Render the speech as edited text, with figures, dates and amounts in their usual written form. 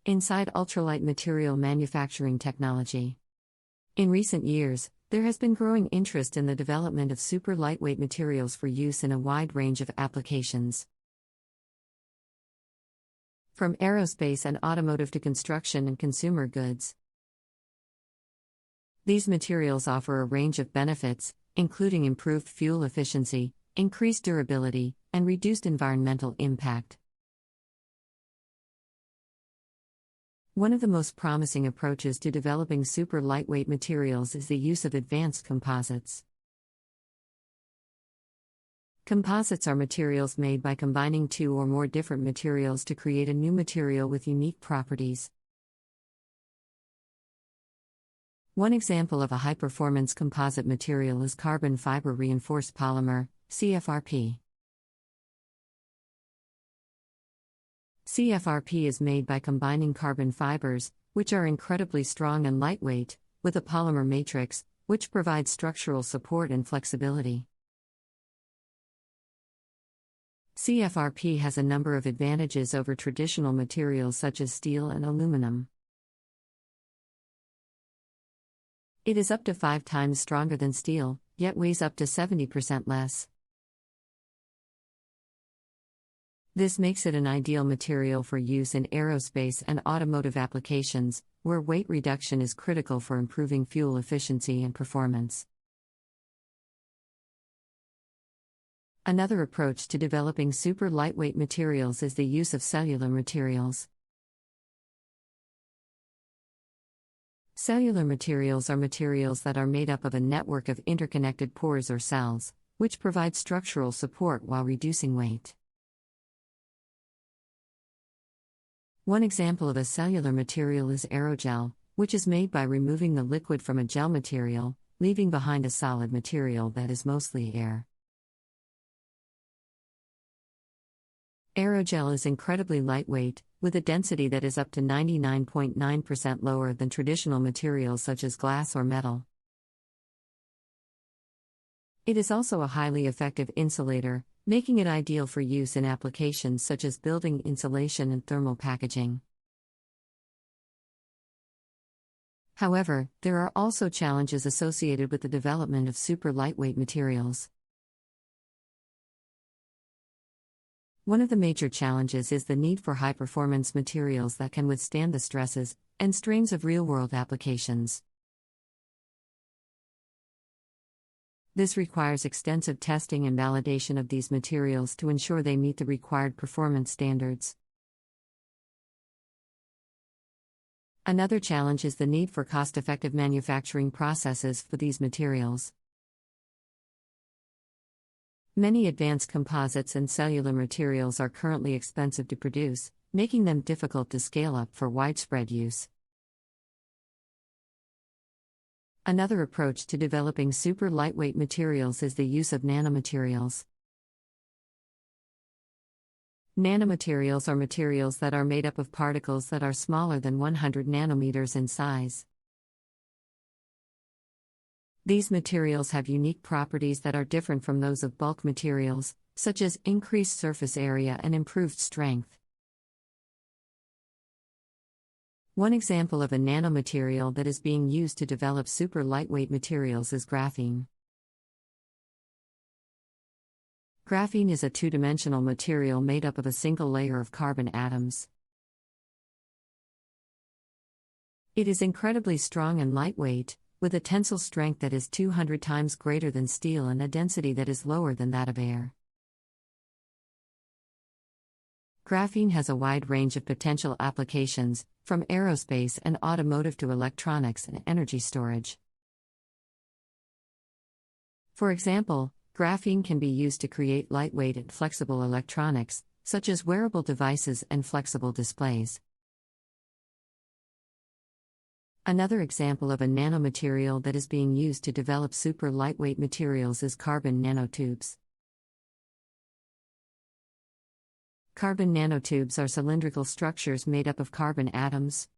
Inside ultralight material manufacturing technology. In recent years, there has been growing interest in the development of super lightweight materials for use in a wide range of applications. From aerospace and automotive to construction and consumer goods. These materials offer a range of benefits, including improved fuel efficiency, increased durability, and reduced environmental impact. One of the most promising approaches to developing super lightweight materials is the use of advanced composites. Composites are materials made by combining two or more different materials to create a new material with unique properties. One example of a high-performance composite material is carbon fiber reinforced polymer, CFRP. CFRP is made by combining carbon fibers, which are incredibly strong and lightweight, with a polymer matrix, which provides structural support and flexibility. CFRP has a number of advantages over traditional materials such as steel and aluminum. It is up to 5 times stronger than steel, yet weighs up to 70% less. This makes it an ideal material for use in aerospace and automotive applications, where weight reduction is critical for improving fuel efficiency and performance. Another approach to developing super lightweight materials is the use of cellular materials. Cellular materials are materials that are made up of a network of interconnected pores or cells, which provide structural support while reducing weight. One example of a cellular material is aerogel, which is made by removing the liquid from a gel material, leaving behind a solid material that is mostly air. Aerogel is incredibly lightweight, with a density that is up to 99.9% lower than traditional materials such as glass or metal. It is also a highly effective insulator, making it ideal for use in applications such as building insulation and thermal packaging. However, there are also challenges associated with the development of super lightweight materials. One of the major challenges is the need for high-performance materials that can withstand the stresses and strains of real-world applications. This requires extensive testing and validation of these materials to ensure they meet the required performance standards. Another challenge is the need for cost-effective manufacturing processes for these materials. Many advanced composites and cellular materials are currently expensive to produce, making them difficult to scale up for widespread use. Another approach to developing super lightweight materials is the use of nanomaterials. Nanomaterials are materials that are made up of particles that are smaller than 100 nanometers in size. These materials have unique properties that are different from those of bulk materials, such as increased surface area and improved strength. One example of a nanomaterial that is being used to develop super lightweight materials is graphene. Graphene is a two-dimensional material made up of a single layer of carbon atoms. It is incredibly strong and lightweight, with a tensile strength that is 200 times greater than steel and a density that is lower than that of air. Graphene has a wide range of potential applications, from aerospace and automotive to electronics and energy storage. For example, graphene can be used to create lightweight and flexible electronics, such as wearable devices and flexible displays. Another example of a nanomaterial that is being used to develop super lightweight materials is carbon nanotubes. Carbon nanotubes are cylindrical structures made up of carbon atoms,